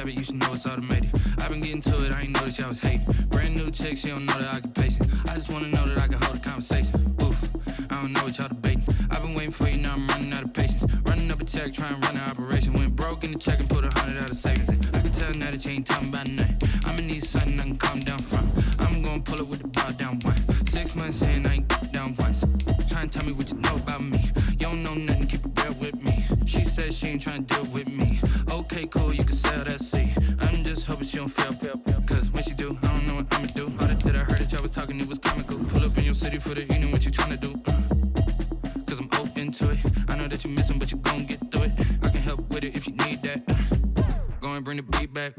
habit, you should know it's automated. I've been getting to it, I ain't noticed y'all was hating. Brand new chick, she don't know the occupation. I just wanna know that I can hold a conversation. Oof, I don't know what y'all debating. I've been waiting for you, now I'm running out of patience. Running up a check, trying to run an operation. Went broke in the check and put 100 out of savings in. I can tell now that you ain't talking about nothing. I'ma need something I can calm down from. I'm gonna pull it with the bar down one. 6 months in, I ain't down once. Trying to tell me what you know about me. You don't know nothing, keep it real with me. She said she ain't trying to deal with me. Okay, cool, you can sell that seat. I'm just hoping she don't fail. Cause when she do, I don't know what I'ma do. All that I heard that y'all was talking, it was comical. Pull up in your city for the evening, what you trying to do? Cause I'm open to it. I know that you missing, but you gon' get through it. I can help with it if you need that. Go and bring the beat back.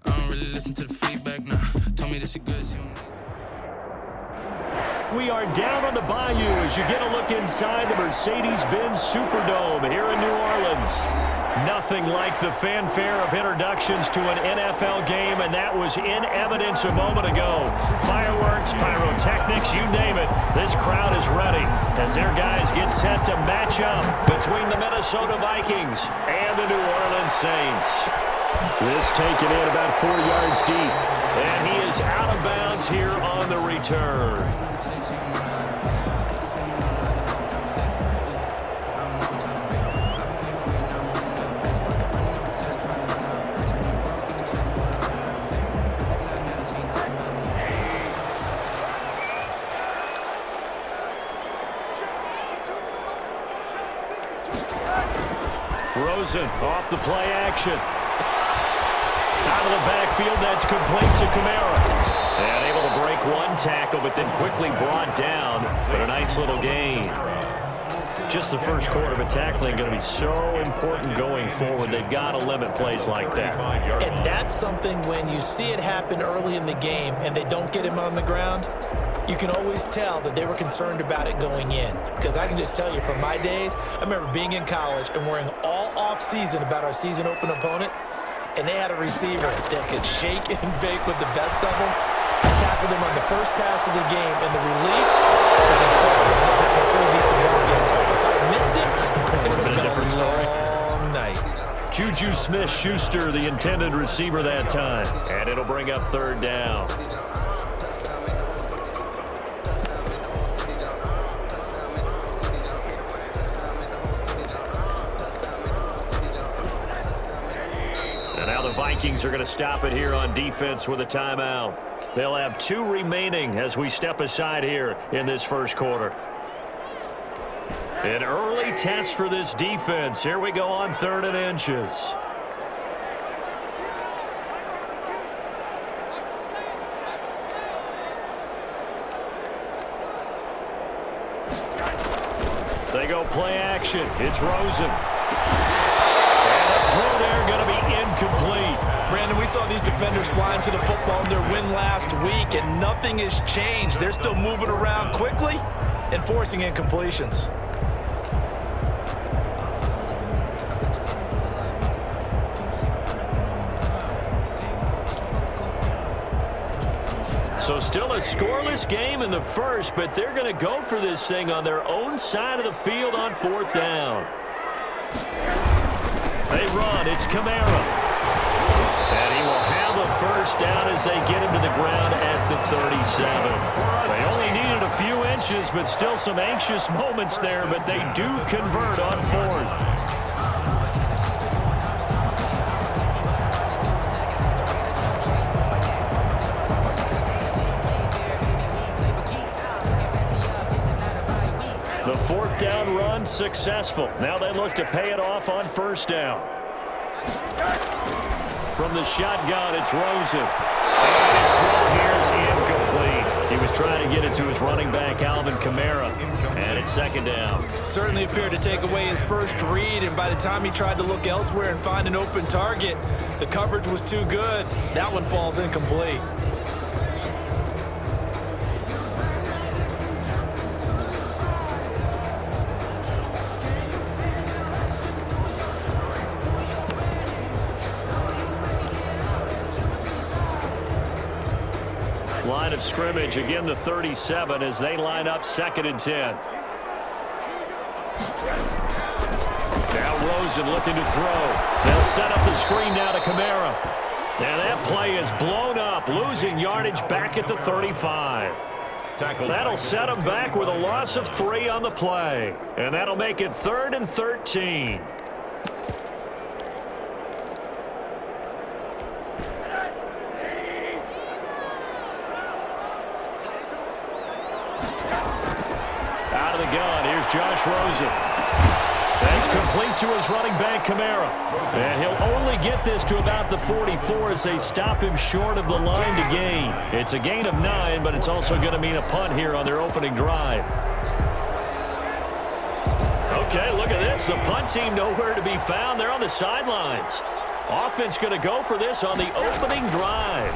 I don't really listen to the feedback, nah. Told me that she good, she don't need. We are down on the Bayou as you get a look inside the Mercedes-Benz Superdome here in New Orleans. Nothing like the fanfare of introductions to an NFL game, and that was in evidence a moment ago. Fireworks, pyrotechnics, you name it. This crowd is ready as their guys get set to match up between the Minnesota Vikings and the New Orleans Saints. This taken in about 4 yards deep, and he is out of bounds here on the return. Rosen off the play action. Out of the backfield, that's complete to Kamara. And able to break one tackle, but then quickly brought down. But a nice little gain. Just the first quarter, but tackling going to be so important going forward. They've got to limit plays like that. And that's something when you see it happen early in the game and they don't get him on the ground, you can always tell that they were concerned about it going in. Because I can just tell you from my days, I remember being in college and worrying all off-season about our season open opponent, and they had a receiver that could shake and bake with the best of them. I tackled him on the first pass of the game, and the relief was incredible. I had a pretty decent ball game. If I missed it, it would have been a different story. Long night. Juju Smith-Schuster, the intended receiver that time. And it'll bring up third down. Vikings are going to stop it here on defense with a timeout. They'll have 2 remaining as we step aside here in this first quarter. An early test for this defense. Here we go on 3rd and inches. They go play action. It's Rosen. And a throw there going to be incomplete. Brandon, we saw these defenders flying to the football in their win last week, and nothing has changed. They're still moving around quickly and forcing incompletions. So still a scoreless game in the first, but they're going to go for this thing on their own side of the field on 4th down. They run. It's Kamara. And he will have a first down as they get him to the ground at the 37. They only needed a few inches, but still some anxious moments there, but they do convert on 4th. The 4th down run successful. Now they look to pay it off on 1st down. From the shotgun, it's Rosen. And his throw here is incomplete. He was trying to get it to his running back, Alvin Kamara. And it's 2nd down. Certainly appeared to take away his first read, and by the time he tried to look elsewhere and find an open target, the coverage was too good. That one falls incomplete. Line of scrimmage, again the 37 as they line up 2nd and 10. Now Rosen looking to throw. They'll set up the screen now to Kamara. And that play is blown up, losing yardage back at the 35. That'll set him back with a loss of 3 on the play. And that'll make it 3rd and 13. Out of the gun, here's Josh Rosen. That's complete to his running back, Kamara. And he'll only get this to about the 44 as they stop him short of the line to gain. It's a gain of 9, but it's also going to mean a punt here on their opening drive. Okay, look at this. The punt team nowhere to be found. They're on the sidelines. Offense going to go for this on the opening drive.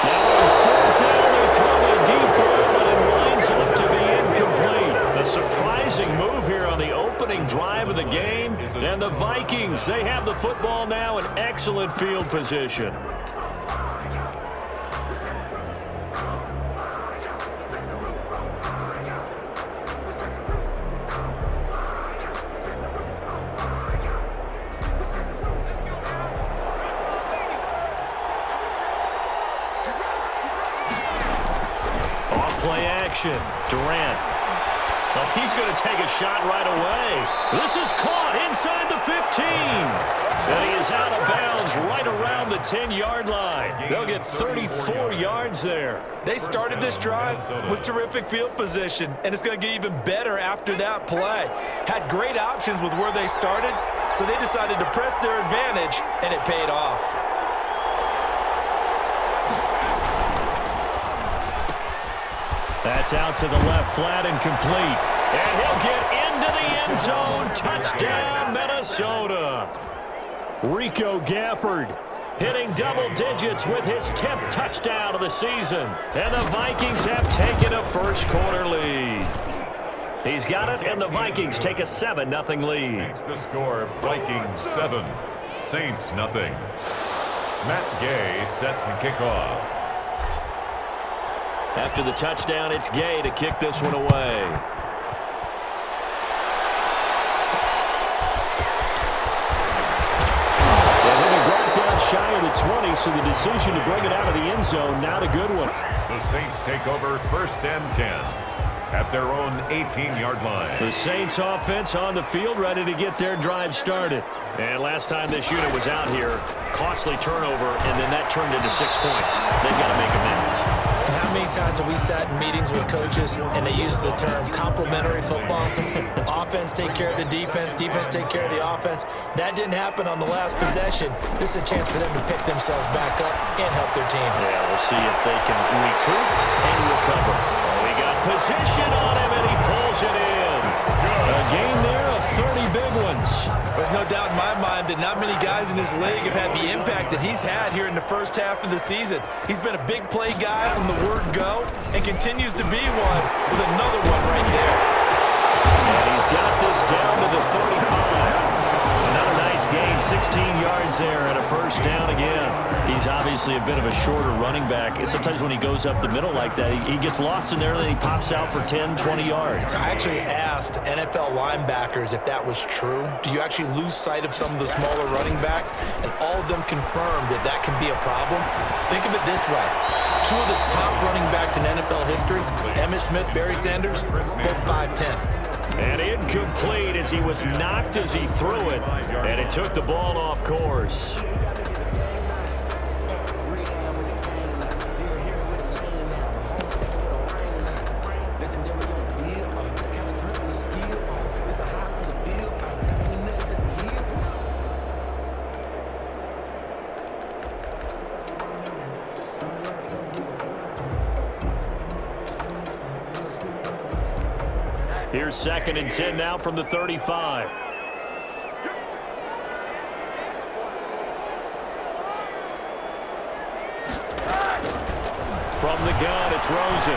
Now on 4th down, they throw a deep ball, but it winds up to be incomplete. A surprising move here on the opening drive of the game. And the Vikings, they have the football now in excellent field position. Off-play action. Durant. Oh, he's going to take a shot right away. This is caught inside the 15. And he is out of bounds right around the 10-yard line. They'll get 34 yards there. They started this drive with terrific field position, and it's going to get even better after that play. Had great options with where they started, so they decided to press their advantage, and it paid off. That's out to the left, flat and complete. And he'll get into the end zone. Touchdown, Minnesota. Rico Gafford hitting double digits with his 10th touchdown of the season. And the Vikings have taken a first-quarter lead. He's got it, and the Vikings take a 7-0 lead. Makes the score Vikings 7, Saints 0. Matt Gay set to kick off. After the touchdown, it's Gay to kick this one away. They're going to brought down shy of the 20, so the decision to bring it out of the end zone, not a good one. The Saints take over 1st and 10 at their own 18-yard line. The Saints offense on the field, ready to get their drive started. And last time this unit was out here, costly turnover, and then that turned into 6 points. They've got to make amends. And how many times have we sat in meetings with coaches and they use the term complementary football? Offense take care of the defense, defense take care of the offense. That didn't happen on the last possession. This is a chance for them to pick themselves back up and help their team. Yeah, we'll see if they can recoup and recover. We got position on him, and he pulls it in. A gain there of 30 big ones. There's no doubt in my mind that not many guys in this league have had the impact that he's had here in the first half of the season. He's been a big play guy from the word go and continues to be one with another one right there. And he's got this down to the 35. Another nice gain, 16 yards there and a first down again. He's obviously a bit of a shorter running back. And sometimes when he goes up the middle like that, he gets lost in there and then he pops out for 10, 20 yards. I actually asked NFL linebackers if that was true. Do you actually lose sight of some of the smaller running backs? And all of them confirmed that that can be a problem. Think of it this way. 2 of the top running backs in NFL history, Emmitt Smith, Barry Sanders, both 5'10". And incomplete as he was knocked as he threw it. And it took the ball off course. Here's 2nd and 10 now from the 35. From the gun, it's Rosen.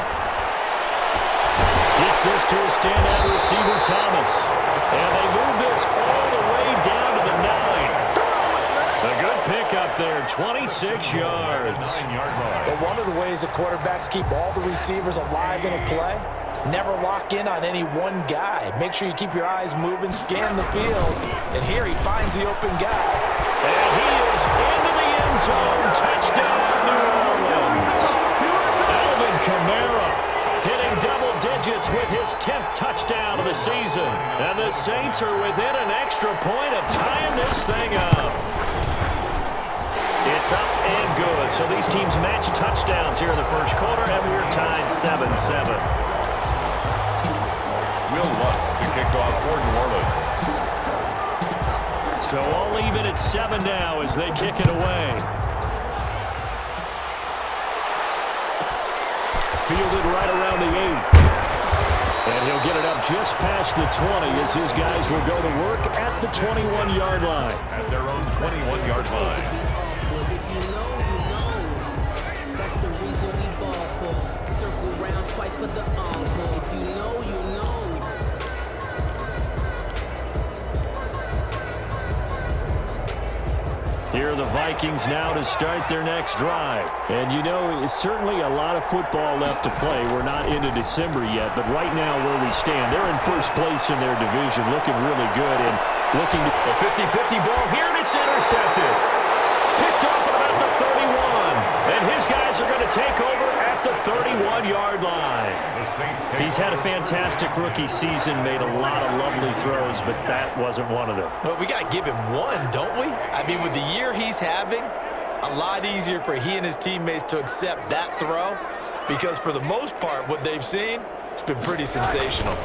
Gets this to a standout receiver, Thomas. And they move this all the way down to the 9. A good pick up there, 26 yards. But one of the ways that quarterbacks keep all the receivers alive in a play Never lock in on any one guy. Make sure you keep your eyes moving, scan the field, and here he finds the open guy. And he is into the end zone. Touchdown, New Orleans. Alvin Kamara hitting double digits with his 10th touchdown of the season. And the Saints are within an extra point of tying this thing up. It's up and good. So these teams match touchdowns here in the first quarter, and we're tied 7-7. Will Lutz to kick off for New Orleans. So all even at 7 now as they kick it away. Fielded right around the 8. And he'll get it up just past the 20 as his guys will go to work at the 21-yard line. At their own 21-yard line. That's the reason we ball for. Circle round twice for the encore. If you know, you know. Here are the Vikings now to start their next drive. And you know, it's certainly a lot of football left to play. We're not into December yet, but right now where we stand, they're in first place in their division, looking really good and looking to a 50-50 ball here, and it's intercepted. Picked off at about the 31. And his guys are going to take over at the 31-yard line. He's had a fantastic rookie season, made a lot of lovely throws, but that wasn't one of them. Well, we got to give him one, don't we? I mean, with the year he's having, a lot easier for he and his teammates to accept that throw because for the most part, what they've seen, it's been pretty sensational.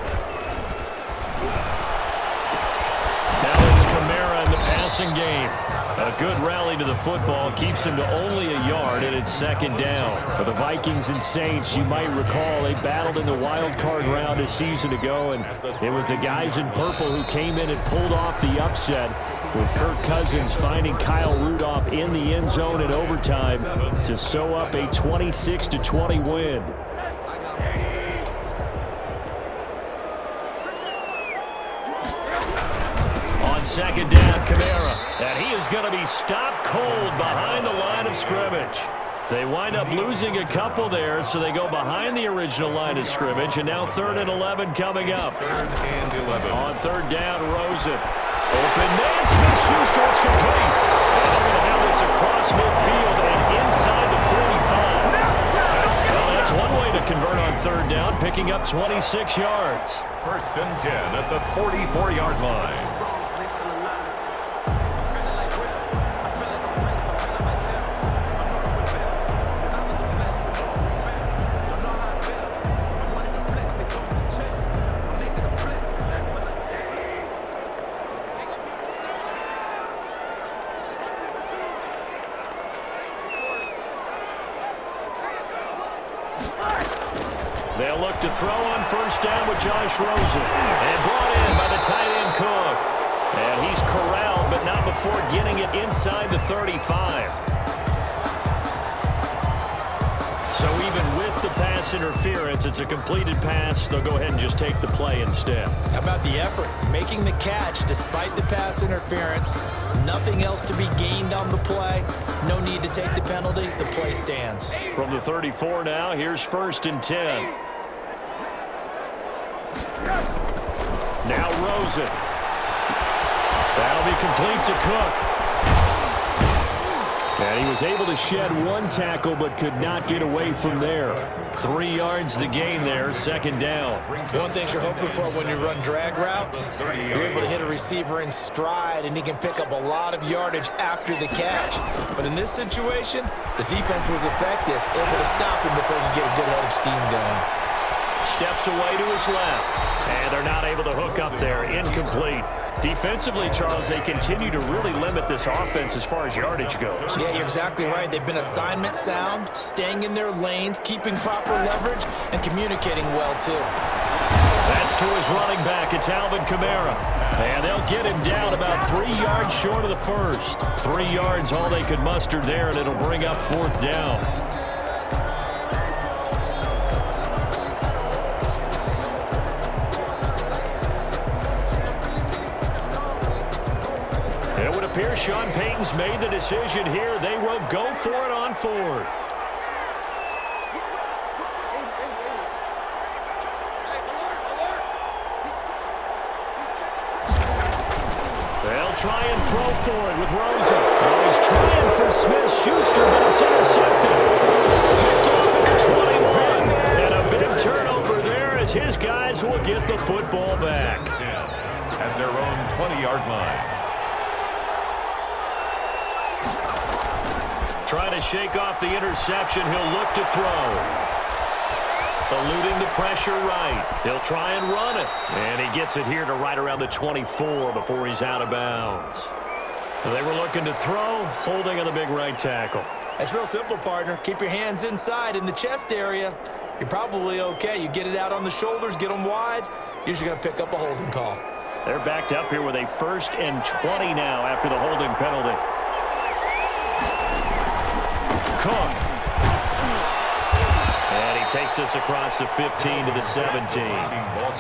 Now it's Kamara in the passing game. A good rally to the football keeps him to only a yard, and it's second down. For the Vikings and Saints, you might recall they battled in the wild card round a season ago, and it was the guys in purple who came in and pulled off the upset, with Kirk Cousins finding Kyle Rudolph in the end zone in overtime to sew up a 26-20 win. On second down, Kamara. And he is going to be stopped cold behind the line of scrimmage. They wind up losing a couple there, so they go behind the original line of scrimmage, and now 3rd and 11 coming up. 3rd and 11. On third down, Rosen. Open man, Smith-Schuster, it's complete. And they're going to have this across midfield and inside the 45. Well, that's one way to convert on third down, picking up 26 yards. 1st and 10 at the 44-yard line. They'll look to throw on first down with Josh Rosen. And brought in by the tight end Cook. And he's corralled, but not before getting it inside the 35. So even with the pass interference, it's a completed pass. They'll go ahead and just take the play instead. How about the effort? Making the catch despite the pass interference. Nothing else to be gained on the play. No need to take the penalty. The play stands. From the 34 now, here's 1st and 10. Now Rosen. That'll be complete to Cook. And he was able to shed one tackle but could not get away from there. 3 yards the gain there, second down. One thing you're hoping for when you run drag routes, you're able to hit a receiver in stride and he can pick up a lot of yardage after the catch. But in this situation, the defense was effective, able to stop him before he could get a good head of steam going. Steps away to his left. And they're not able to hook up there. Incomplete. Defensively, Charles, they continue to really limit this offense as far as yardage goes. Yeah, you're exactly right. They've been assignment sound, staying in their lanes, keeping proper leverage, and communicating well, too. That's to his running back. It's Alvin Kamara. And they'll get him down about 3 yards short of the first. 3 yards all they could muster there, and it'll bring up 4th down. It would appear Sean Payton's made the decision here. They will go for it on 4th. try and throw for it with Rosen. Oh, he's trying for Smith-Schuster, but it's intercepted. Picked off at the 21. And a big turnover there as his guys will get the football back. At their own 20-yard line. Trying to shake off the interception. He'll look to throw. Eluding the pressure right. He'll try and run it. And he gets it here to right around the 24 before he's out of bounds. They were looking to throw, holding on the big right tackle. It's real simple, partner. Keep your hands inside in the chest area. You're probably okay. You get it out on the shoulders, get them wide. You're usually going to pick up a holding call. They're backed up here with a 1st and 20 now after the holding penalty. Cook. And he takes us across the 15 to the 17.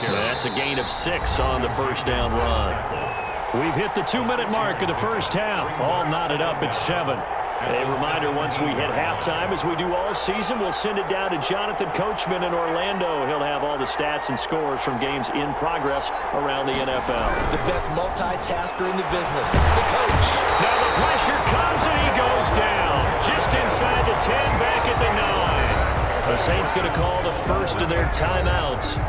That's a gain of 6 on the first down run. We've hit the 2-minute mark of the first half. All knotted up at 7. A reminder, once we hit halftime, as we do all season, we'll send it down to Jonathan Coachman in Orlando. He'll have all the stats and scores from games in progress around the NFL. The best multitasker in the business, the coach. Now the pressure comes and he goes down. Just inside the 10, back at the 9. The Saints going to call the first of their timeouts.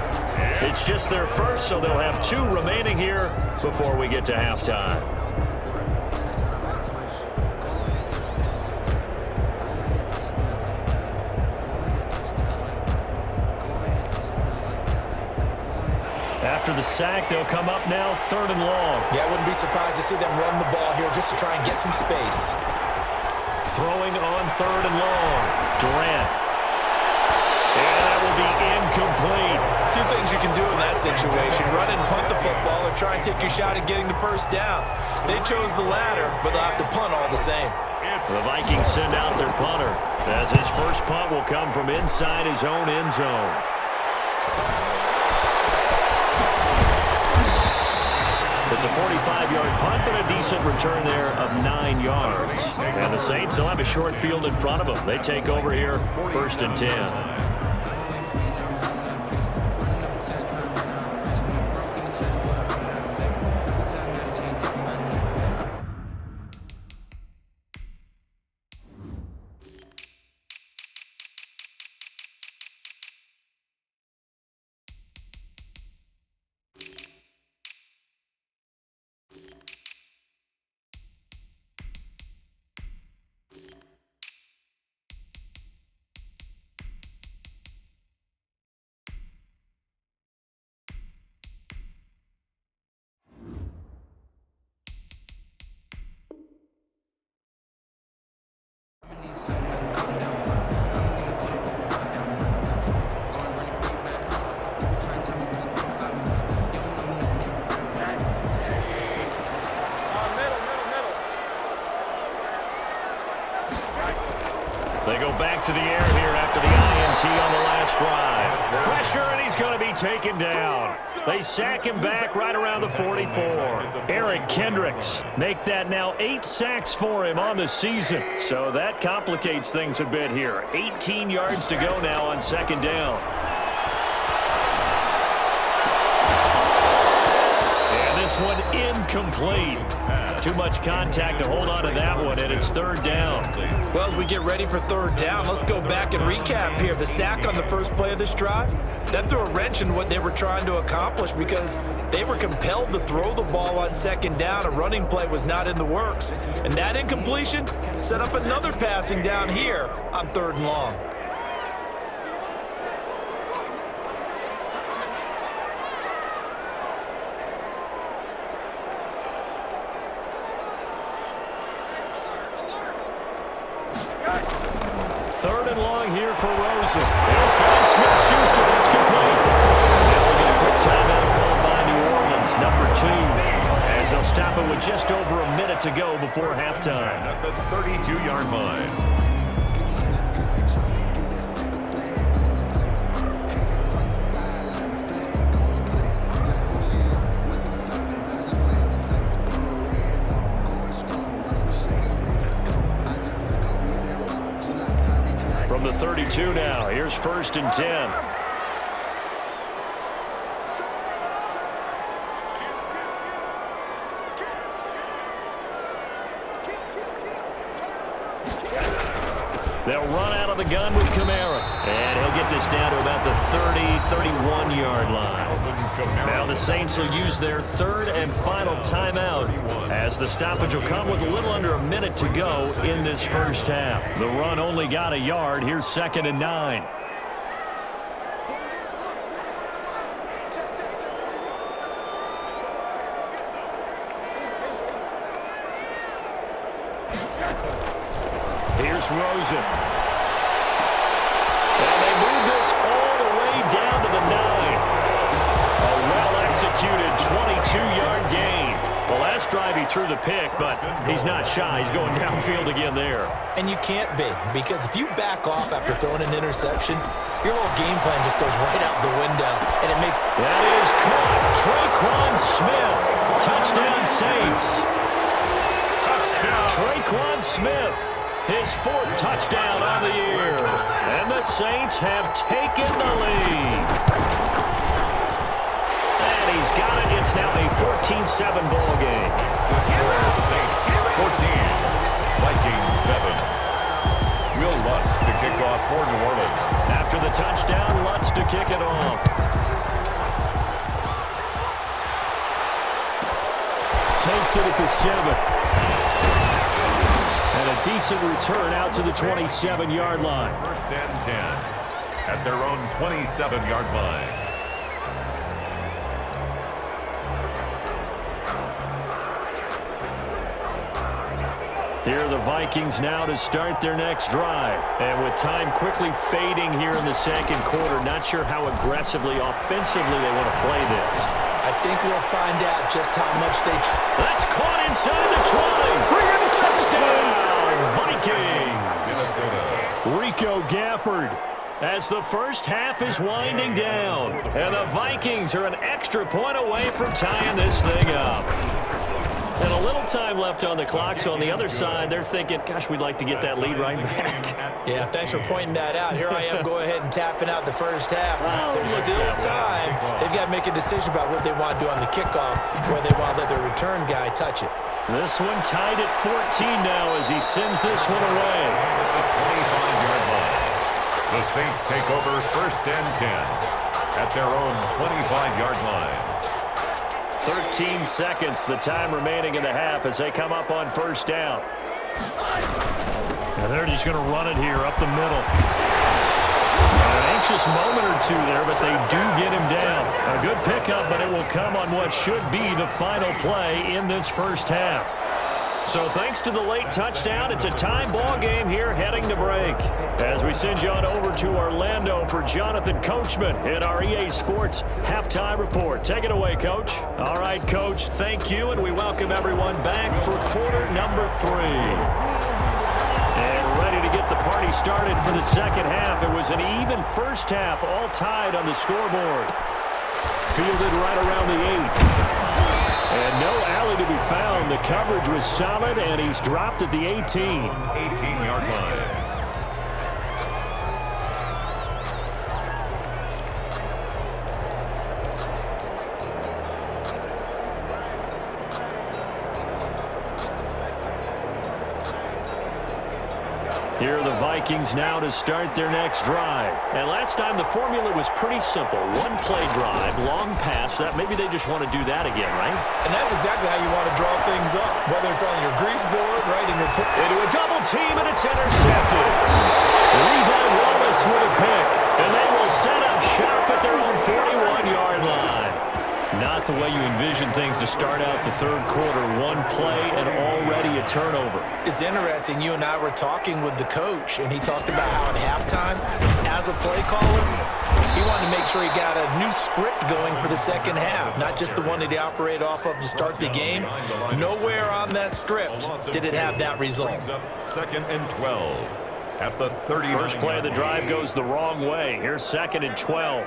It's just their first, so they'll have 2 remaining here before we get to halftime. After the sack, they'll come up now 3rd and long. Yeah, I wouldn't be surprised to see them run the ball here just to try and get some space. Throwing on 3rd and long. Durant. And that will be incomplete. 2 things you can do in that situation. Run and punt the football or try and take your shot at getting the first down. They chose the latter, but they'll have to punt all the same. The Vikings send out their punter, as his first punt will come from inside his own end zone. It's a 45-yard punt, but a decent return there of 9 yards. And the Saints will have a short field in front of them. They take over here, 1st and 10. They go back to the air here after the INT on the last drive. Pressure, and he's going to be taken down. They sack him back right around the 44. Eric Kendricks make that now 8 sacks for him on the season. So that complicates things a bit here. 18 yards to go now on 2nd down. And this one incomplete. Too much contact to hold on to that one, and it's 3rd down. Well, as we get ready for 3rd down, let's go back and recap here. The sack on the first play of this drive, that threw a wrench in what they were trying to accomplish because they were compelled to throw the ball on 2nd down. A running play was not in the works. And that incompletion set up another passing down here on 3rd and long. Here for Rosen. They'll find Smith-Schuster. That's complete. Now we'll get a quick timeout called by New Orleans, number 2, as they'll stop it with just over a minute to go before halftime. At the 32-yard line. From the 32 now, here's 1st and 10. They'll run out of the gun with Kamara. And he'll get this down to about the 30, 31-yard line. Now the Saints will use their third and final timeout as the stoppage will come with a little under a minute to go in this first half. The run only got a yard. Here's 2nd and 9. Here's Rosen. And they move this all the way down to the 9. A well-executed 22-yard gain. The last drive he threw the pick, but he's not shy. He's going downfield again there. And you can't be, because if you back off after throwing an interception, your whole game plan just goes right out the window, and it makes... That is caught. Tre'Quan Smith. Touchdown, Saints. Touchdown. Tre'Quan Smith. His 4th touchdown on the year. And the Saints have taken the lead. And he's got it. It's now a 14-7 ball game. Saints 14, Vikings 7. Will Lutz to kick off for New Orleans. After the touchdown, Lutz to kick it off. Takes it at the 7. And a decent return out to the 27-yard line. 1st and 10 at their own 27-yard line. Here are the Vikings now to start their next drive. And with time quickly fading here in the second quarter, not sure how aggressively, offensively they want to play this. I think we'll find out just how much they... That's caught inside the 20. Touchdown, Vikings. Rico Gafford as the first half is winding down. And the Vikings are an extra point away from tying this thing up. And a little time left on the clock, so on the other side, they're thinking, gosh, we'd like to get that lead right back. Yeah, thanks for pointing that out. Here I am going ahead and tapping out the first half. There's still time. They've got to make a decision about what they want to do on the kickoff, where they want to let their return guy touch it. This one tied at 14 now as he sends this one away. The 25-yard line. The Saints take over 1st and 10 at their own 25-yard line. 13 seconds, the time remaining in the half as they come up on 1st down. And they're just going to run it here up the middle. An anxious moment or two there, but they do get him down. A good pickup, but it will come on what should be the final play in this first half. So thanks to the late touchdown, it's a time ball game here heading to break. As we send you on over to Orlando for Jonathan Coachman in our EA Sports Halftime Report. Take it away, Coach. All right, Coach, thank you, and we welcome everyone back for quarter number 3. And ready to get the party started for the second half. It was an even first half, all tied on the scoreboard. Fielded right around the 8. And no alley to be found. The coverage was solid, and he's dropped at the 18. 18-yard line. Here are the Vikings now to start their next drive. And last time the formula was pretty simple. One play drive, long pass. That maybe they just want to do that again, right? And that's exactly how you want to draw things up, whether it's on your grease board, right, in your... Into a double team, and it's intercepted. Levi Wallace with a pick. And they will set up shop at their own 41-yard line. Not the way you envision things to start out the third quarter. One play and already a turnover. It's interesting. You and I were talking with the coach, and he talked about how at halftime, as a play caller, he wanted to make sure he got a new script going for the second half, not just the one that he operated off of to start the game. Nowhere on that script did it have that result. 2nd and 12 at the 30. First play of the drive goes the wrong way. Here's 2nd and 12.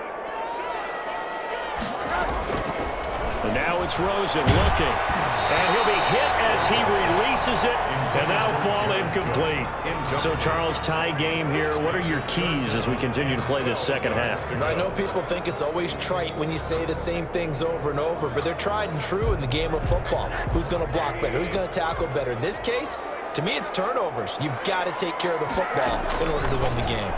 And now it's Rosen looking. And he'll be hit as he releases it, and that'll fall incomplete. So, Charles, tie game here. What are your keys as we continue to play this second half? I know people think it's always trite when you say the same things over and over, but they're tried and true in the game of football. Who's going to block better? Who's going to tackle better? In this case, To me, it's turnovers. You've got to take care of the football in order to win the game.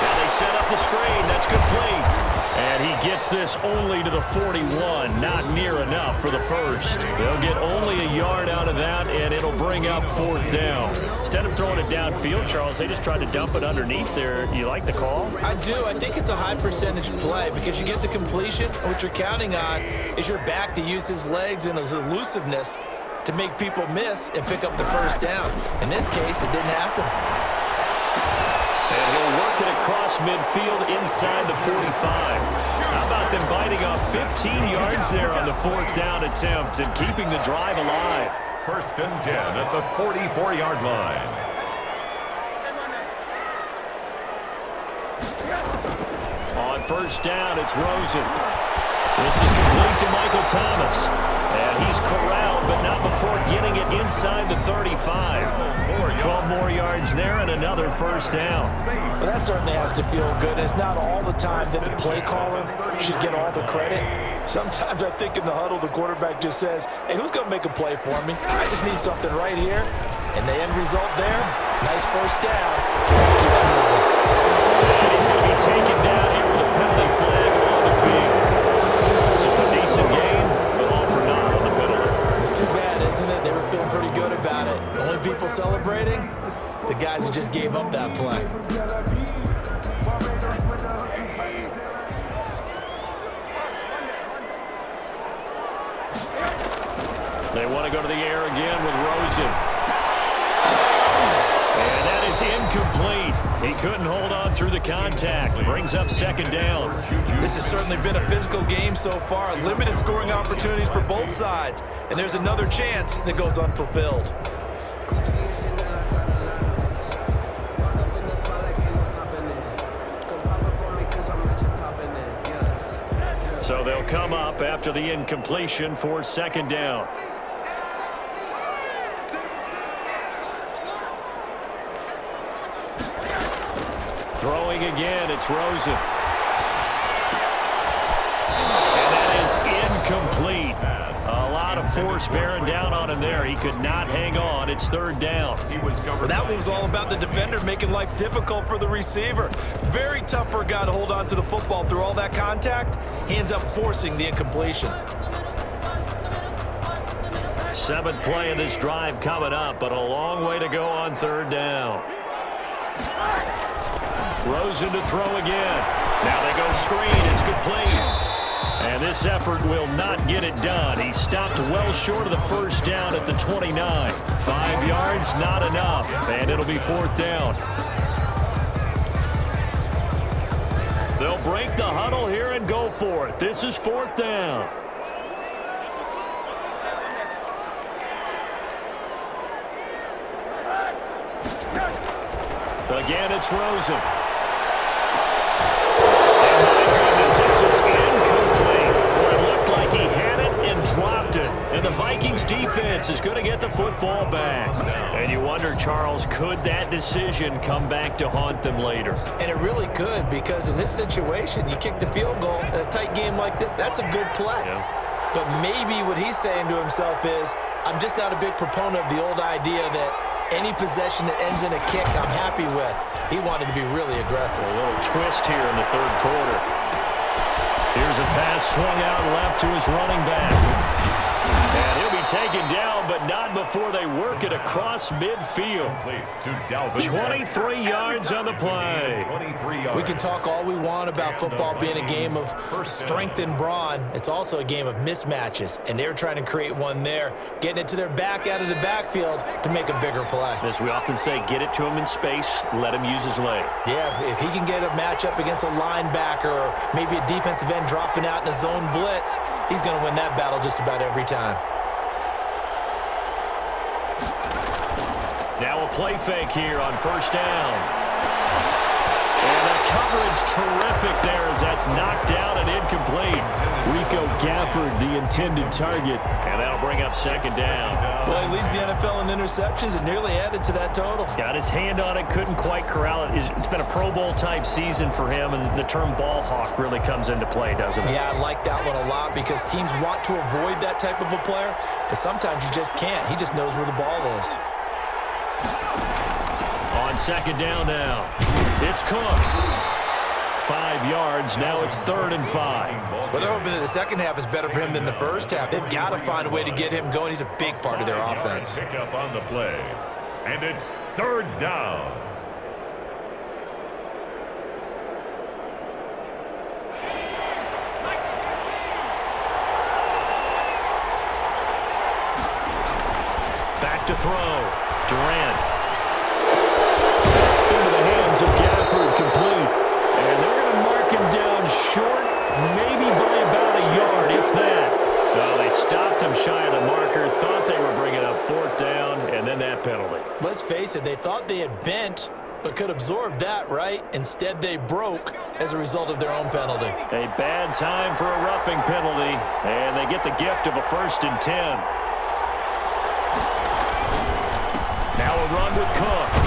Now they set up the screen. That's complete. And he gets this only to the 41. Not near enough for the first. They'll get only a yard out of that, and it'll bring up 4th down. Instead of throwing it downfield, Charles, they just tried to dump it underneath there. You like the call? I do. I think it's a high-percentage play because you get the completion. What you're counting on is your back to use his legs and his elusiveness to make people miss and pick up the first down. In this case, it didn't happen. And he'll work it across midfield inside the 45. How about them biting off 15 yards there on the 4th down attempt and keeping the drive alive? 1st and 10 at the 44-yard line. On 1st down, it's Rosen. This is complete to Michael Thomas. And he's corralled, but not before getting it inside the 35. 12 more yards there and another 1st down. Well, that certainly has to feel good. It's not all the time that the play caller should get all the credit. Sometimes I think in the huddle, the quarterback just says, hey, who's going to make a play for me? I just need something right here. And the end result there, nice 1st down. Keeps moving. And he's going to be taken down here with a penalty flag on the field. So a decent game, but all for naught on the penalty. It's too bad, isn't it? They were feeling pretty good about it. The only people celebrating, the guys who just gave up that play. They want to go to the air again with Rosen. And that is incomplete. He couldn't hold on through the contact. Brings up 2nd down. This has certainly been a physical game so far. Limited scoring opportunities for both sides. And there's another chance that goes unfulfilled. So they'll come up after the incompletion for 2nd down. Throwing again, it's Rosen. And that is incomplete. A lot of force bearing down on him there. He could not hang on. It's 3rd down. Well, that one was all about the defender making life difficult for the receiver. Very tough for a guy to hold on to the football through all that contact. He ends up forcing the incompletion. 7th play of this drive coming up, but a long way to go on 3rd down. Rosen to throw again. Now they go screen. It's complete. And this effort will not get it done. He stopped well short of the 1st down at the 29. 5 yards, not enough. And it'll be 4th down. They'll break the huddle here and go for it. This is 4th down. Again, it's Rosen. And my goodness, this is incomplete. Well, it looked like he had it and dropped it. And the Vikings defense is going to get the football back. And you wonder, Charles, could that decision come back to haunt them later? And it really could, because in this situation, you kick the field goal in a tight game like this, that's a good play. Yeah. But maybe what he's saying to himself is, I'm just not a big proponent of the old idea that any possession that ends in a kick I'm happy with. He wanted to be really aggressive. A little twist here in the 3rd quarter. Here's a pass swung out left to his running back. And he'll be taken down, but not before they work it across midfield. 23 yards on the play. We can talk all we want about football being a game of strength and brawn. It's also a game of mismatches, and they're trying to create one there, getting it to their back out of the backfield to make a bigger play. As we often say, get it to him in space, let him use his leg. Yeah, if he can get a matchup against a linebacker or maybe a defensive end dropping out in a zone blitz, he's going to win that battle just about every time. Now a play fake here on 1st down. And the coverage terrific there as that's knocked down and incomplete. Rico Gafford, the intended target. And that'll bring up second down. Well, he leads the NFL in interceptions and nearly added to that total. Got his hand on it, couldn't quite corral it. It's been a Pro Bowl type season for him, and the term ball hawk really comes into play, doesn't it? Yeah, I like that one a lot because teams want to avoid that type of a player, but sometimes you just can't. He just knows where the ball is. On second down now, it's Cook. 5 yards, now it's 3rd and 5. Well, they're hoping that the second half is better for him than the first half. They've got to find a way to get him going. He's a big part of their offense. Pick up on the play, and it's 3rd down. Back to throw, Durant. It's into the hands of Gafford, complete. And they're going to mark him down short, maybe by about a yard, if that. Well, they stopped him shy of the marker, thought they were bringing up 4th down, and then that penalty. Let's face it, they thought they had bent, but could absorb that, right? Instead, they broke as a result of their own penalty. A bad time for a roughing penalty, and they get the gift of a 1st and 10. Now a run with Cook.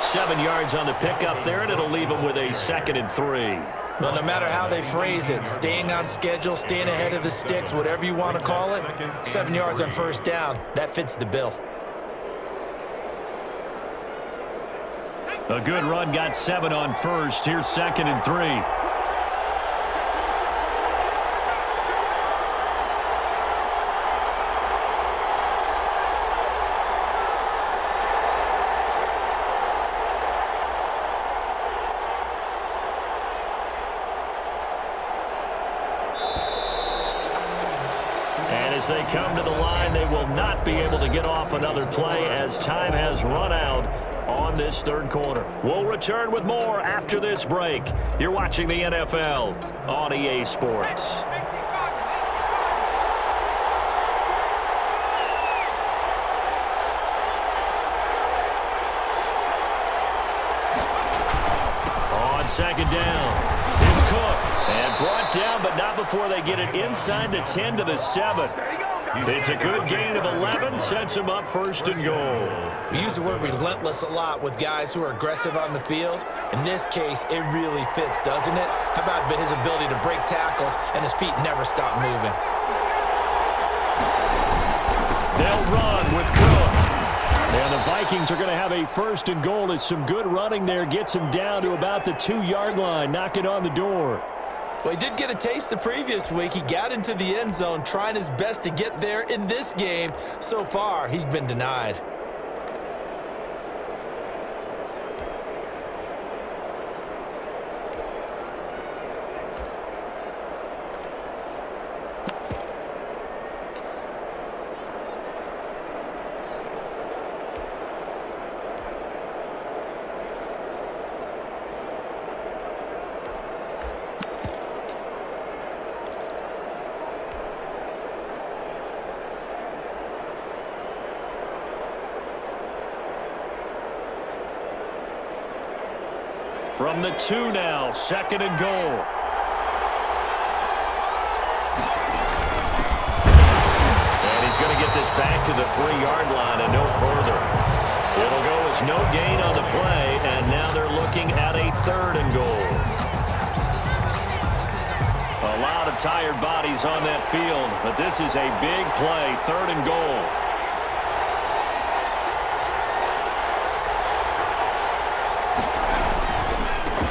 7 yards on the pickup there, and it'll leave him with a 2nd and 3. Well, no matter how they phrase it, staying on schedule, staying ahead of the sticks, whatever you want to call it, 7 yards on 1st down, that fits the bill. A good run, got 7 on 1st. Here's 2nd and 3. As they come to the line, they will not be able to get off another play as time has run out on this 3rd quarter. We'll return with more after this break. You're watching the NFL on EA Sports. On second down, it's Cook. And brought down, but not before they get it inside the 10 to the 7. It's a good gain of 11, sets him up 1st and goal. We use the word relentless a lot with guys who are aggressive on the field. In this case, it really fits, doesn't it? How about his ability to break tackles and his feet never stop moving? They'll run with Cook. And the Vikings are going to have a 1st and goal as some good running there gets him down to about the 2-yard line, knocking on the door. Well, he did get a taste the previous week. He got into the end zone, trying his best to get there in this game. So far, he's been denied. From the 2 now, 2nd and goal. And he's going to get this back to the 3-yard line and no further. It'll go as no gain on the play, and now they're looking at a 3rd and goal. A lot of tired bodies on that field, but this is a big play, 3rd and goal.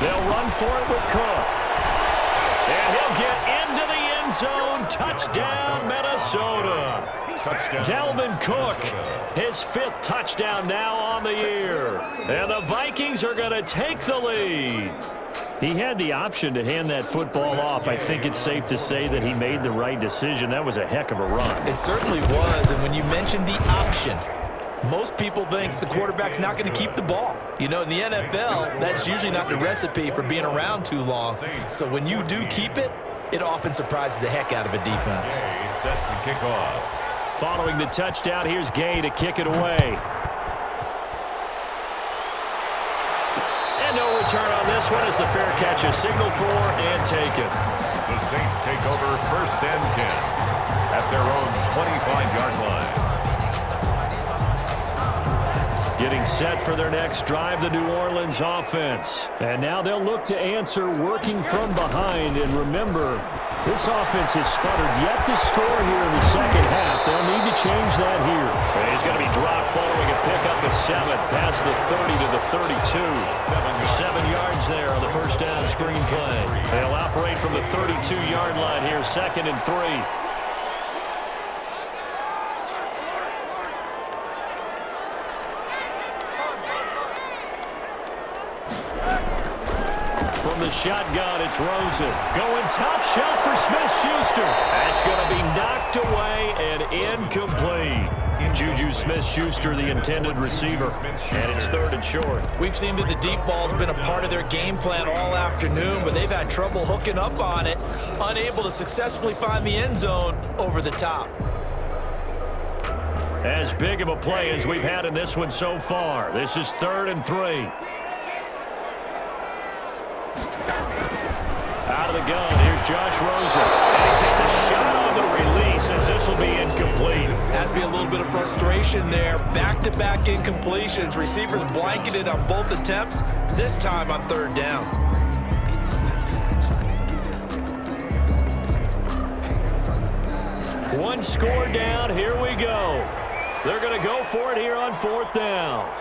They'll run for it with Cook. And he'll get into the end zone. Touchdown, Minnesota. Touchdown. Dalvin Cook, his 5th touchdown now on the year. And the Vikings are going to take the lead. He had the option to hand that football off. I think it's safe to say that he made the right decision. That was a heck of a run. It certainly was. And when you mentioned the option, most people think the quarterback's not going to keep the ball. You know, in the NFL, that's usually not the recipe for being around too long. So when you do keep it, it often surprises the heck out of a defense. Set to kick off. Following the touchdown, here's Gay to kick it away. And no return on this one as the fair catch is signaled for and taken. The Saints take over 1st and 10 at their own 25-yard line. Getting set for their next drive, the New Orleans offense. And now they'll look to answer working from behind. And remember, this offense has sputtered yet to score here in the second half. They'll need to change that here. And he's going to be dropped following a pickup of 7 past the 30 to the 32. 7 yards there on the first down screen play. They'll operate from the 32-yard line here, 2nd and 3. From the shotgun, it's Rosen. Going top shelf for Smith-Schuster. That's going to be knocked away and incomplete. Juju Smith-Schuster, the intended receiver, and it's 3rd and short. We've seen that the deep ball's been a part of their game plan all afternoon, but they've had trouble hooking up on it, unable to successfully find the end zone over the top. As big of a play as we've had in this one so far. This is 3rd and 3. Out of the gun, here's Josh Rosen. And he takes a shot on the release as this will be incomplete. Has to be a little bit of frustration there. Back-to-back incompletions. Receivers blanketed on both attempts, this time on 3rd down. One score down, here we go. They're going to go for it here on 4th down.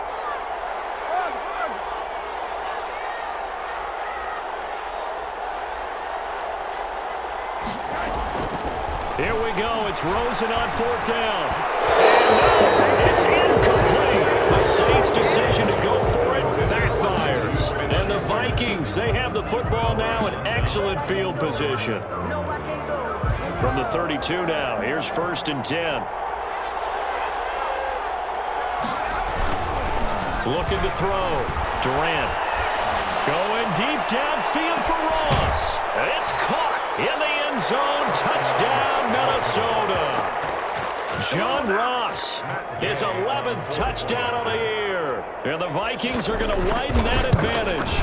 Here we go. It's Rosen on 4th down. And no, it's incomplete. The Saints' decision to go for it backfires. And the Vikings, they have the football now in excellent field position. From the 32 now, here's 1st and 10. Looking to throw. Durant. Going deep downfield for Ross. It's caught in the end zone. Touchdown, Minnesota. John Ross, his 11th touchdown of the year. And the Vikings are going to widen that advantage.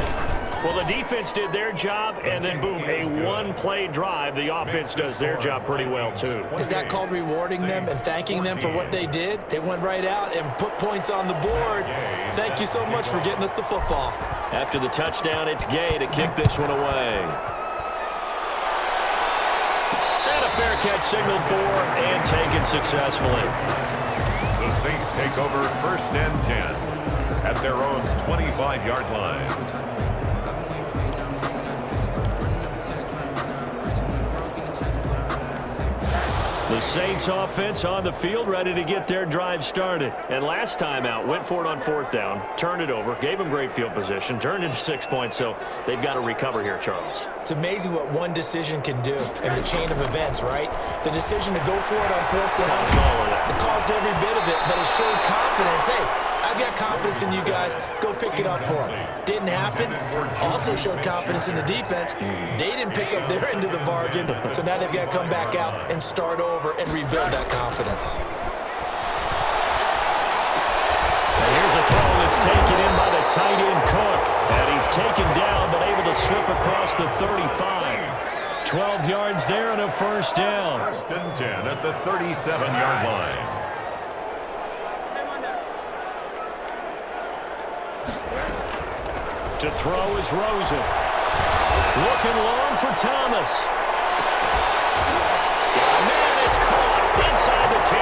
Well, the defense did their job, and then, boom, a one-play drive. The offense does their job pretty well, too. Is that called rewarding them and thanking them for what they did? They went right out and put points on the board. Thank you so much for getting us the football. After the touchdown, it's Gay to kick this one away. And a fair catch signaled for and taken successfully. The Saints take over 1st and 10 at their own 25-yard line. The Saints offense on the field, ready to get their drive started. And last time out, went for it on 4th down, turned it over, gave them great field position, turned into 6 points, so they've got to recover here, Charles. It's amazing what one decision can do in the chain of events, right? The decision to go for it on 4th down, it caused every bit of it, but it showed confidence. Hey, I've got confidence in you guys. Go pick it up for them. Didn't happen. Also showed confidence in the defense. They didn't pick up their end of the bargain, so now they've got to come back out and start over and rebuild that confidence. And here's a throw that's taken in by the tight end Cook. And he's taken down, but able to slip across the 35. 12 yards there and a 1st down. 1st and 10 at the 37-yard line. To throw is Rosen. Looking long for Thomas. Man, it's caught inside the 10.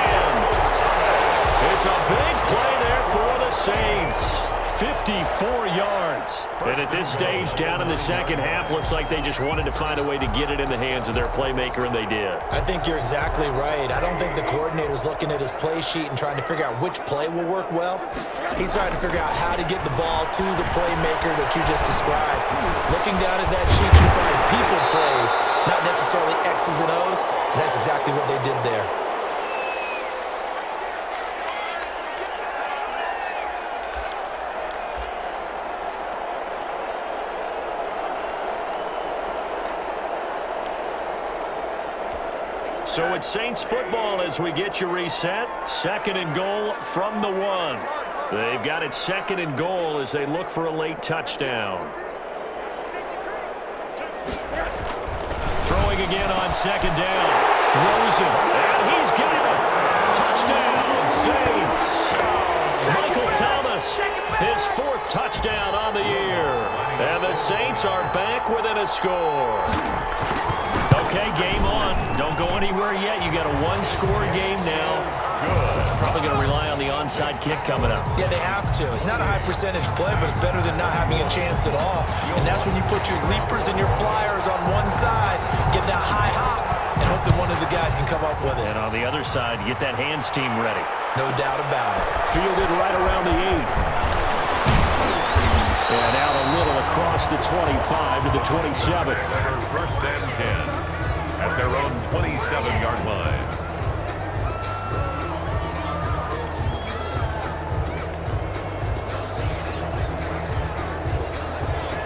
It's a big play there for the Saints. 54 yards. And at this stage, down in the second half, looks like they just wanted to find a way to get it in the hands of their playmaker, and they did. I think you're exactly right. I don't think the coordinator's looking at his play sheet and trying to figure out which play will work well. He's trying to figure out how to get the ball to the playmaker that you just described. Looking down at that sheet, you find people plays, not necessarily X's and O's, and that's exactly what they did there. So it's Saints football as we get you reset. 2nd and goal from the 1. They've got it 2nd and goal as they look for a late touchdown. Throwing again on 2nd down. Rosen, and he's got it. Touchdown, Saints. Michael Thomas, his 4th touchdown on the year. And the Saints are back within a score. Okay, game on. Don't go anywhere yet. You got a 1-score game now. Good. Probably going to rely on the onside kick coming up. Yeah, they have to. It's not a high-percentage play, but it's better than not having a chance at all. And that's when you put your leapers and your flyers on one side, get that high hop, and hope that one of the guys can come up with it. And on the other side, get that hands team ready. No doubt about it. Fielded right around the 8. And out a little across the 25 to the 27. 1st and 10 at their own 27-yard line.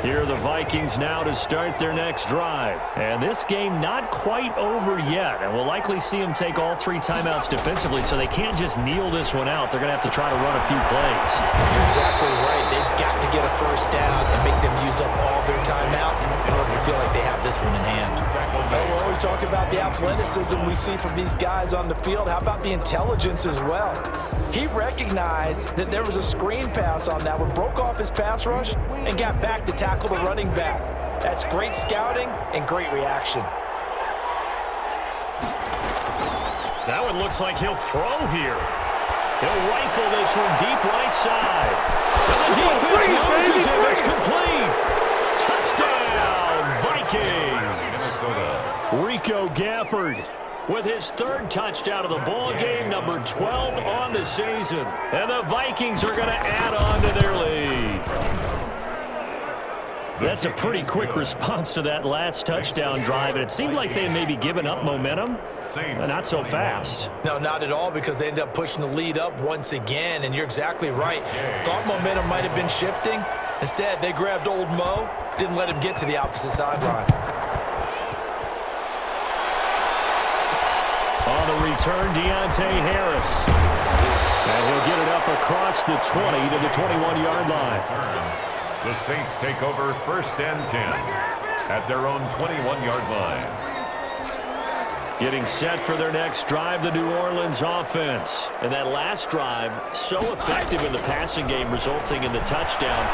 Here are the Vikings now to start their next drive. And this game not quite over yet. And we'll likely see them take all 3 timeouts defensively, so they can't just kneel this one out. They're going to have to try to run a few plays. You're exactly right. They've got to get a 1st down and make them use up all their timeouts in order to feel like they have this one in hand. We're always talking about the athleticism we see from these guys on the field. How about the intelligence as well? He recognized that there was a screen pass on that one, broke off his pass rush, and got back to tackle the running back. That's great scouting and great reaction. That one looks like he'll throw here. He'll rifle this one deep right side. And the defense loses him. It's complete. Touchdown, Vikings. Rico Gafford with his 3rd touchdown of the ball game, number 12 on the season. And the Vikings are going to add on to their lead. That's a pretty quick response to that last touchdown drive, and it seemed like they may be giving up momentum, but not so fast. No, not at all, because they ended up pushing the lead up once again, and you're exactly right. Thought momentum might have been shifting. Instead, they grabbed old Mo, didn't let him get to the opposite sideline. On the return, Deontay Harris. And he'll get it up across the 20 to the 21-yard line. The Saints take over 1st and 10 at their own 21-yard line. Getting set for their next drive, the New Orleans offense. And that last drive, so effective in the passing game, resulting in the touchdown.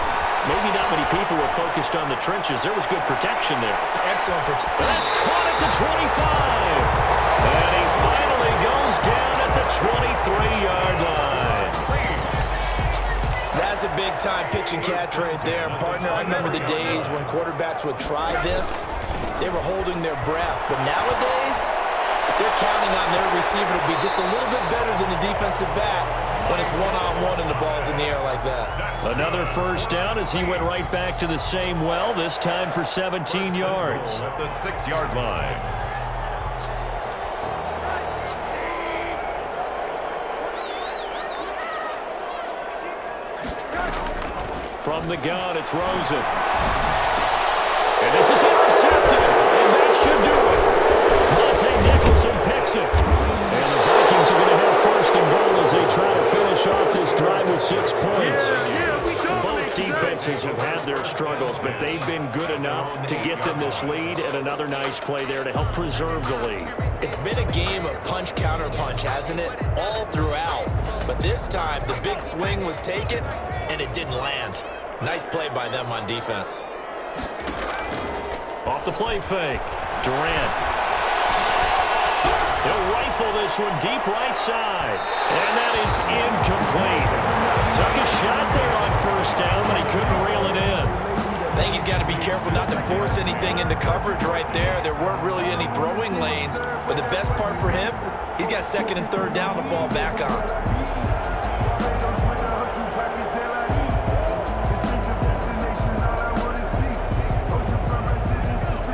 Maybe not many people were focused on the trenches. There was good protection there. Excellent protection. That's caught at the 25. And he finally goes down at the 23-yard line. That's a big-time pitch and catch right there. Partner, I remember the days when quarterbacks would try this. They were holding their breath. But nowadays, they're counting on their receiver to be just a little bit better than the defensive back when it's one-on-one and the ball's in the air like that. Another 1st down as he went right back to the same well, this time for 17 yards. At the 6-yard line. From the gun, it's Rosen. And this is intercepted. And that should do it. Monte Nicholson picks it. And the Vikings are going to have 1st and goal as they try to finish off this drive with 6 points. Both defenses have had their struggles, but they've been good enough to get them this lead, and another nice play there to help preserve the lead. It's been a game of punch-counter-punch, hasn't it? All throughout. But this time, the big swing was taken, and it didn't land. Nice play by them on defense. Off the play fake, Durant. He'll rifle this one deep right side. And that is incomplete. Took a shot there on 1st down, but he couldn't reel it in. I think he's got to be careful not to force anything into coverage right there. There weren't really any throwing lanes, but the best part for him, he's got 2nd and 3rd down to fall back on.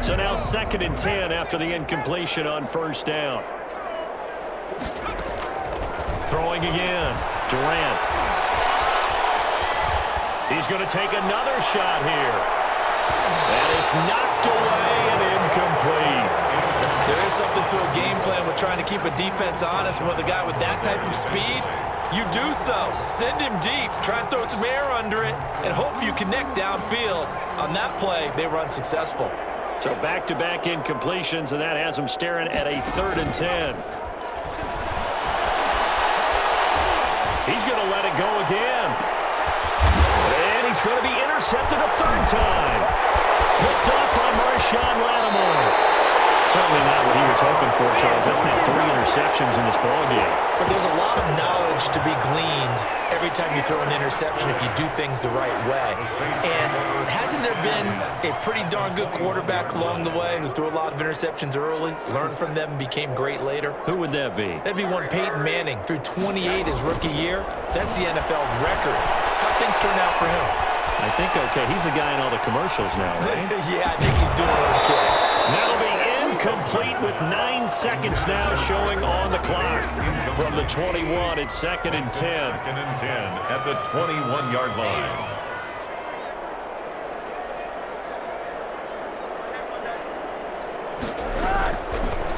So now 2nd and 10 after the incompletion on 1st down. Throwing again, Durant. He's going to take another shot here. And it's knocked away and incomplete. There is something to a game plan with trying to keep a defense honest. With a guy with that type of speed, You do so. Send him deep. Try and throw some air under it and hope you connect downfield. On that play, they were unsuccessful. So back-to-back incompletions, and that has them staring at a 3rd and 10. He's going to let it go again. And he's going to be intercepted a 3rd time. Picked up by Marshawn Lattimore. Certainly not what he was hoping for, Charles. That's now 3 interceptions in this ballgame. But there's a lot of knowledge to be gleaned every time you throw an interception if you do things the right way. And hasn't there been a pretty darn good quarterback along the way who threw a lot of interceptions early, learned from them, and became great later? Who would that be? That'd be one Peyton Manning. Threw 28 his rookie year. That's the NFL record. How'd things turn out for him? I think okay. He's the guy in all the commercials now, right? Yeah, I think he's doing okay. That'll be incomplete with 9 seconds now showing on the clock. From the 21, it's 2nd and 10. 2nd and 10 at the 21-yard line.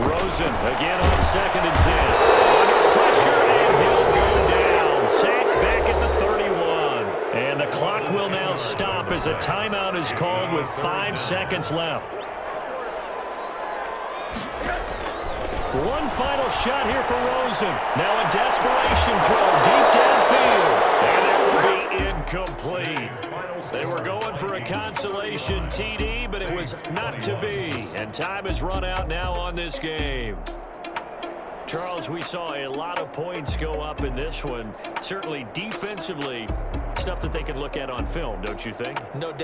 Rosen again on 2nd and 10. Under pressure, and he'll go down. Sacked back at the 31. And the clock will now stop as a timeout is called with 5 seconds left. One final shot here for Rosen. Now a desperation throw deep downfield. And it will be incomplete. They were going for a consolation TD, but it was not to be. And time has run out now on this game. Charles, we saw a lot of points go up in this one. Certainly defensively, stuff that they could look at on film, don't you think? No doubt.